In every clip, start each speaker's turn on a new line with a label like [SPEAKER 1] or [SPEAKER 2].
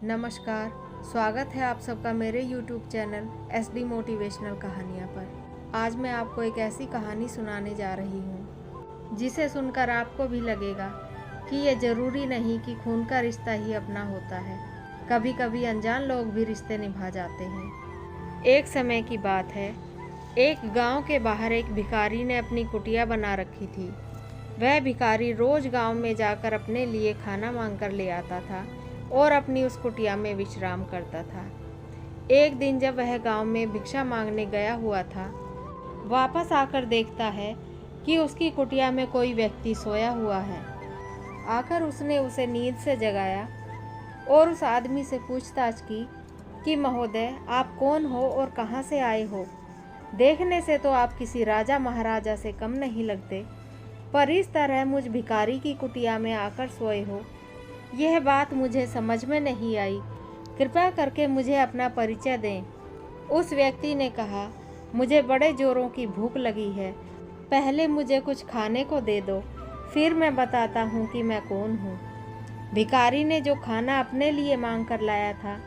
[SPEAKER 1] नमस्कार, स्वागत है आप सबका मेरे YouTube चैनल SD मोटिवेशनल कहानियाँ पर। आज मैं आपको एक ऐसी कहानी सुनाने जा रही हूँ जिसे सुनकर आपको भी लगेगा कि ये ज़रूरी नहीं कि खून का रिश्ता ही अपना होता है। कभी कभी अनजान लोग भी रिश्ते निभा जाते हैं। एक समय की बात है, एक गांव के बाहर एक भिखारी ने अपनी कुटिया बना रखी थी। वह भिखारी रोज़ गांव में जाकर अपने लिए खाना मांग कर ले आता था और अपनी उस कुटिया में विश्राम करता था। एक दिन जब वह गांव में भिक्षा मांगने गया हुआ था, वापस आकर देखता है कि उसकी कुटिया में कोई व्यक्ति सोया हुआ है। आकर उसने उसे नींद से जगाया और उस आदमी से पूछताछ की कि महोदय, आप कौन हो और कहाँ से आए हो? देखने से तो आप किसी राजा महाराजा से कम नहीं लगते, पर इस तरह मुझ भिखारी की कुटिया में आकर सोए हो, यह बात मुझे समझ में नहीं आई। कृपया करके मुझे अपना परिचय दें। उस व्यक्ति ने कहा, मुझे बड़े जोरों की भूख लगी है, पहले मुझे कुछ खाने को दे दो, फिर मैं बताता हूँ कि मैं कौन हूँ। भिखारी ने जो खाना अपने लिए मांग कर लाया था,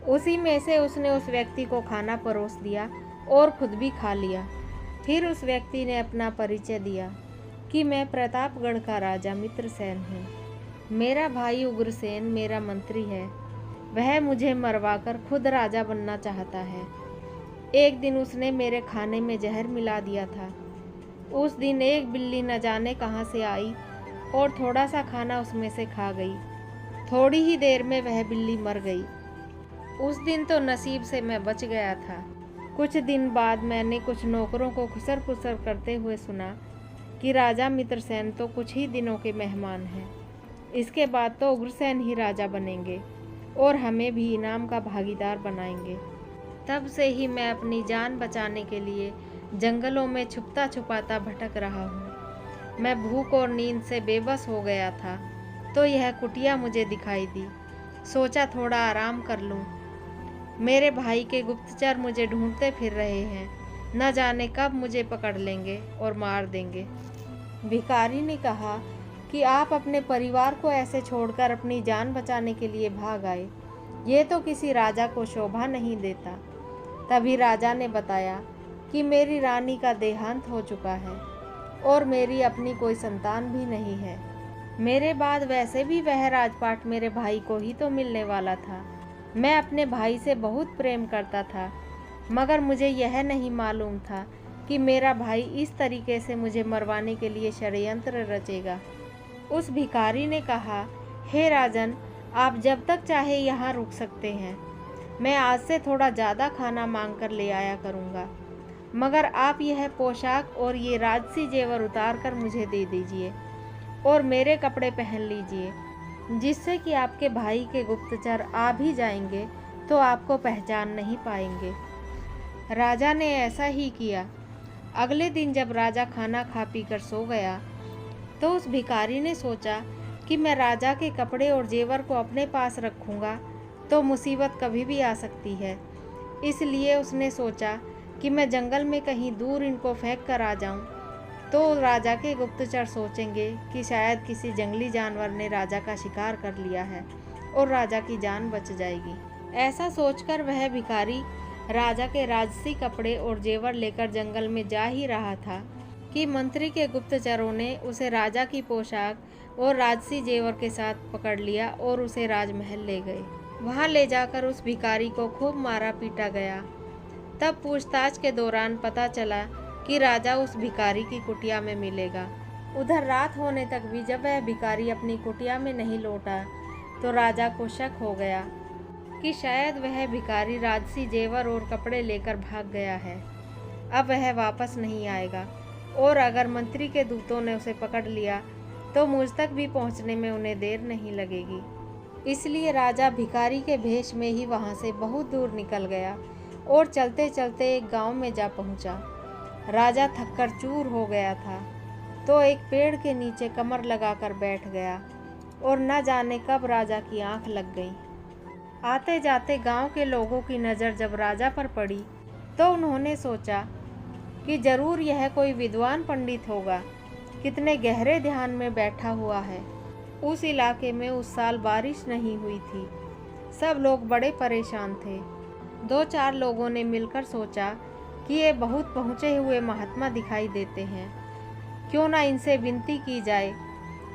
[SPEAKER 1] उसी में से उसने उस व्यक्ति को खाना परोस दिया और खुद भी खा लिया। फिर उस व्यक्ति ने अपना परिचय दिया कि मैं प्रतापगढ़ का राजा मित्रसेन हूँ। मेरा भाई उग्रसेन मेरा मंत्री है, वह मुझे मरवाकर खुद राजा बनना चाहता है। एक दिन उसने मेरे खाने में जहर मिला दिया था। उस दिन एक बिल्ली न जाने कहाँ से आई और थोड़ा सा खाना उसमें से खा गई। थोड़ी ही देर में वह बिल्ली मर गई। उस दिन तो नसीब से मैं बच गया था। कुछ दिन बाद मैंने कुछ नौकरों को खुसर पुसर करते हुए सुना कि राजा मित्रसेन तो कुछ ही दिनों के मेहमान हैं। इसके बाद तो उग्रसेन ही राजा बनेंगे और हमें भी इनाम का भागीदार बनाएंगे। तब से ही मैं अपनी जान बचाने के लिए जंगलों में छुपता छुपाता भटक रहा हूँ। मैं भूख और नींद से बेबस हो गया था तो यह कुटिया मुझे दिखाई दी। सोचा थोड़ा आराम कर लूँ। मेरे भाई के गुप्तचर मुझे ढूंढते फिर रहे हैं, न जाने कब मुझे पकड़ लेंगे और मार देंगे। भिखारी ने कहा कि आप अपने परिवार को ऐसे छोड़कर अपनी जान बचाने के लिए भाग आए, ये तो किसी राजा को शोभा नहीं देता। तभी राजा ने बताया कि मेरी रानी का देहांत हो चुका है और मेरी अपनी कोई संतान भी नहीं है। मेरे बाद वैसे भी वह राजपाट मेरे भाई को ही तो मिलने वाला था। मैं अपने भाई से बहुत प्रेम करता था, मगर मुझे यह नहीं मालूम था कि मेरा भाई इस तरीके से मुझे मरवाने के लिए षड्यंत्र रचेगा। उस भिखारी ने कहा, हे राजन, आप जब तक चाहे यहाँ रुक सकते हैं। मैं आज से थोड़ा ज़्यादा खाना मांग कर ले आया करूँगा, मगर आप यह पोशाक और ये राजसी जेवर उतार कर मुझे दे दीजिए और मेरे कपड़े पहन लीजिए, जिससे कि आपके भाई के गुप्तचर आ भी जाएंगे तो आपको पहचान नहीं पाएंगे। राजा ने ऐसा ही किया। अगले दिन जब राजा खाना खा पी कर सो गया तो उस भिखारी ने सोचा कि मैं राजा के कपड़े और जेवर को अपने पास रखूँगा तो मुसीबत कभी भी आ सकती है। इसलिए उसने सोचा कि मैं जंगल में कहीं दूर इनको फेंक कर आ जाऊं, तो राजा के गुप्तचर सोचेंगे कि शायद किसी जंगली जानवर ने राजा का शिकार कर लिया है और राजा की जान बच जाएगी। ऐसा सोचकर वह भिखारी राजा के राजसी कपड़े और जेवर लेकर जंगल में जा ही रहा था कि मंत्री के गुप्तचरों ने उसे राजा की पोशाक और राजसी जेवर के साथ पकड़ लिया और उसे राजमहल ले गए। वहां ले जाकर उस भिखारी को खूब मारा पीटा गया। तब पूछताछ के दौरान पता चला कि राजा उस भिखारी की कुटिया में मिलेगा। उधर रात होने तक भी जब वह भिखारी अपनी कुटिया में नहीं लौटा तो राजा को शक हो गया कि शायद वह भिखारी राजसी जेवर और कपड़े लेकर भाग गया है। अब वह वापस नहीं आएगा और अगर मंत्री के दूतों ने उसे पकड़ लिया तो मुझ तक भी पहुंचने में उन्हें देर नहीं लगेगी। इसलिए राजा भिखारी के भेष में ही वहां से बहुत दूर निकल गया और चलते चलते एक गांव में जा पहुंचा। राजा थककर चूर हो गया था तो एक पेड़ के नीचे कमर लगाकर बैठ गया और न जाने कब राजा की आंख लग गई। आते जाते गांव के लोगों की नज़र जब राजा पर पड़ी तो उन्होंने सोचा कि जरूर यह कोई विद्वान पंडित होगा, कितने गहरे ध्यान में बैठा हुआ है। उस इलाके में उस साल बारिश नहीं हुई थी। सब लोग बड़े परेशान थे। 2-4 लोगों ने मिलकर सोचा कि ये बहुत पहुँचे हुए महात्मा दिखाई देते हैं, क्यों ना इनसे विनती की जाए।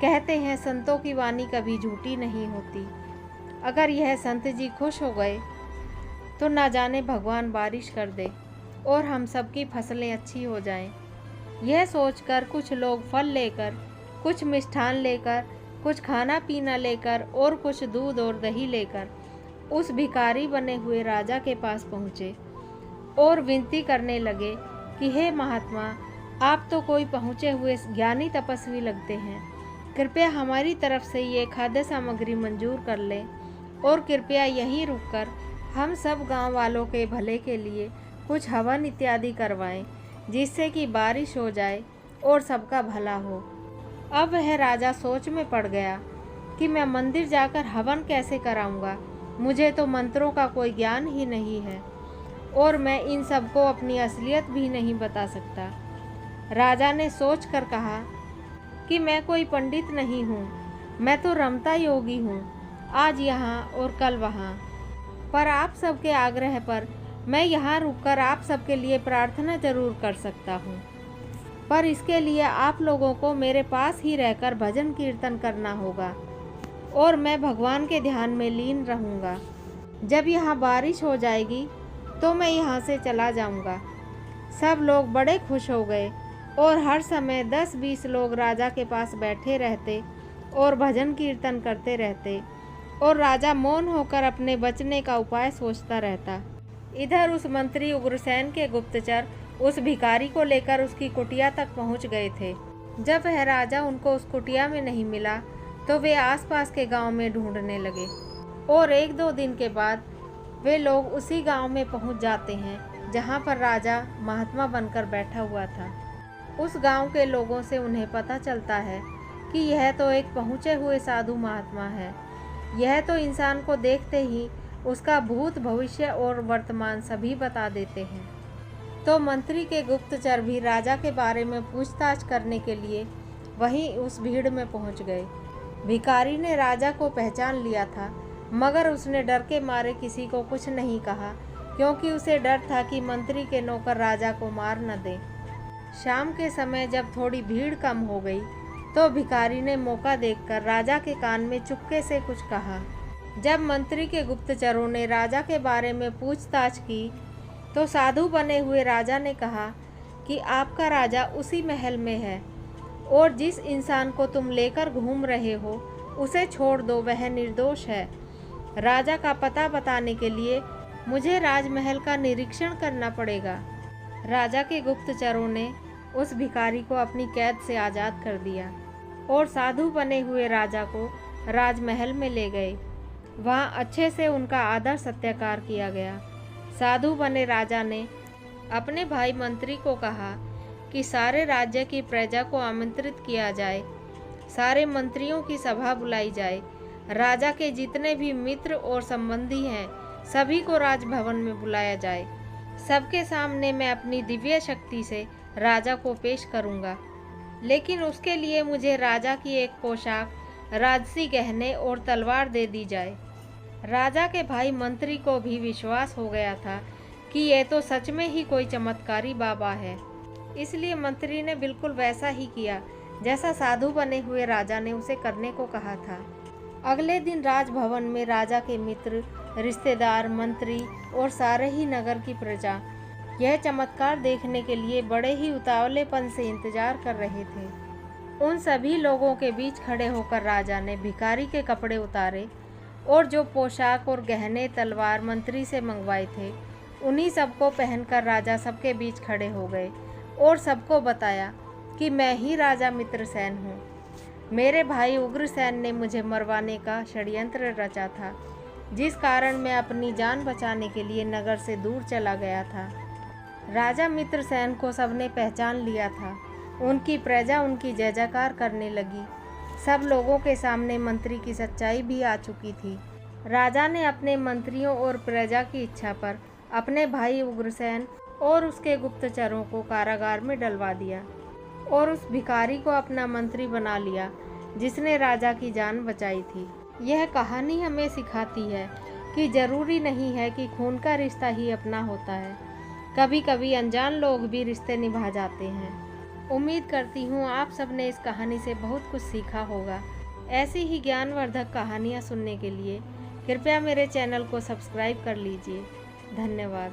[SPEAKER 1] कहते हैं संतों की वाणी कभी झूठी नहीं होती। अगर यह संत जी खुश हो गए तो ना जाने भगवान बारिश कर दे और हम सबकी फसलें अच्छी हो जाएं। यह सोचकर कुछ लोग फल लेकर, कुछ मिष्ठान लेकर, कुछ खाना पीना लेकर और कुछ दूध और दही लेकर उस भिखारी बने हुए राजा के पास पहुँचे और विनती करने लगे कि हे महात्मा, आप तो कोई पहुँचे हुए ज्ञानी तपस्वी लगते हैं। कृपया हमारी तरफ से ये खाद्य सामग्री मंजूर कर लें और कृपया यहीं रुककर हम सब गांव वालों के भले के लिए कुछ हवन इत्यादि करवाएं, जिससे कि बारिश हो जाए और सबका भला हो। अब वह राजा सोच में पड़ गया कि मैं मंदिर जाकर हवन कैसे कराऊंगा। मुझे तो मंत्रों का कोई ज्ञान ही नहीं है और मैं इन सबको अपनी असलियत भी नहीं बता सकता। राजा ने सोच कर कहा कि मैं कोई पंडित नहीं हूँ, मैं तो रमता योगी हूँ, आज यहाँ और कल वहाँ। पर आप सबके आग्रह पर मैं यहाँ रुककर आप सबके लिए प्रार्थना जरूर कर सकता हूँ, पर इसके लिए आप लोगों को मेरे पास ही रहकर भजन कीर्तन करना होगा और मैं भगवान के ध्यान में लीन रहूँगा। जब यहाँ बारिश हो जाएगी तो मैं यहाँ से चला जाऊँगा। सब लोग बड़े खुश हो गए और हर समय 10-20 लोग राजा के पास बैठे रहते और भजन कीर्तन करते रहते और राजा मौन होकर अपने बचने का उपाय सोचता रहता। इधर उस मंत्री उग्रसेन के गुप्तचर उस भिखारी को लेकर उसकी कुटिया तक पहुंच गए थे। जब वह राजा उनको उस कुटिया में नहीं मिला तो वे आसपास के गांव में ढूंढने लगे और 1-2 दिन के बाद वे लोग उसी गांव में पहुंच जाते हैं जहां पर राजा महात्मा बनकर बैठा हुआ था। उस गांव के लोगों से उन्हें पता चलता है कि यह तो एक पहुँचे हुए साधु महात्मा है। यह तो इंसान को देखते ही उसका भूत, भविष्य और वर्तमान सभी बता देते हैं। तो मंत्री के गुप्तचर भी राजा के बारे में पूछताछ करने के लिए वहीं उस भीड़ में पहुंच गए। भिखारी ने राजा को पहचान लिया था, मगर उसने डर के मारे किसी को कुछ नहीं कहा, क्योंकि उसे डर था कि मंत्री के नौकर राजा को मार न दें। शाम के समय जब थोड़ी भीड़ कम हो गई तो भिखारी ने मौका देखकर राजा के कान में चुपके से कुछ कहा। जब मंत्री के गुप्तचरों ने राजा के बारे में पूछताछ की तो साधु बने हुए राजा ने कहा कि आपका राजा उसी महल में है और जिस इंसान को तुम लेकर घूम रहे हो उसे छोड़ दो, वह निर्दोष है। राजा का पता बताने के लिए मुझे राजमहल का निरीक्षण करना पड़ेगा। राजा के गुप्तचरों ने उस भिखारी को अपनी कैद से आज़ाद कर दिया और साधु बने हुए राजा को राजमहल में ले गए। वहाँ अच्छे से उनका आदर सत्कार किया गया। साधु बने राजा ने अपने भाई मंत्री को कहा कि सारे राज्य की प्रजा को आमंत्रित किया जाए, सारे मंत्रियों की सभा बुलाई जाए, राजा के जितने भी मित्र और संबंधी हैं सभी को राजभवन में बुलाया जाए। सबके सामने मैं अपनी दिव्य शक्ति से राजा को पेश करूंगा, लेकिन उसके लिए मुझे राजा की एक पोशाक, राजसी गहने और तलवार दे दी जाए। राजा के भाई मंत्री को भी विश्वास हो गया था कि यह तो सच में ही कोई चमत्कारी बाबा है, इसलिए मंत्री ने बिल्कुल वैसा ही किया जैसा साधु बने हुए राजा ने उसे करने को कहा था। अगले दिन राजभवन में राजा के मित्र, रिश्तेदार, मंत्री और सारे ही नगर की प्रजा यह चमत्कार देखने के लिए बड़े ही उतावलेपन से इंतजार कर रहे थे। उन सभी लोगों के बीच खड़े होकर राजा ने भिखारी के कपड़े उतारे और जो पोशाक और गहने, तलवार मंत्री से मंगवाए थे उन्हीं सबको पहनकर राजा सबके बीच खड़े हो गए और सबको बताया कि मैं ही राजा मित्रसेन हूँ। मेरे भाई उग्रसेन ने मुझे मरवाने का षड्यंत्र रचा था, जिस कारण मैं अपनी जान बचाने के लिए नगर से दूर चला गया था। राजा मित्रसेन को सबने पहचान लिया था। उनकी प्रजा उनकी जय जयकार करने लगी। सब लोगों के सामने मंत्री की सच्चाई भी आ चुकी थी। राजा ने अपने मंत्रियों और प्रजा की इच्छा पर अपने भाई उग्रसेन और उसके गुप्तचरों को कारागार में डलवा दिया और उस भिखारी को अपना मंत्री बना लिया जिसने राजा की जान बचाई थी। यह कहानी हमें सिखाती है कि ज़रूरी नहीं है कि खून का रिश्ता ही अपना होता है, कभी कभी अनजान लोग भी रिश्ते निभा जाते हैं। उम्मीद करती हूँ आप सब ने इस कहानी से बहुत कुछ सीखा होगा। ऐसी ही ज्ञानवर्धक कहानियाँ सुनने के लिए कृपया मेरे चैनल को सब्सक्राइब कर लीजिए। धन्यवाद।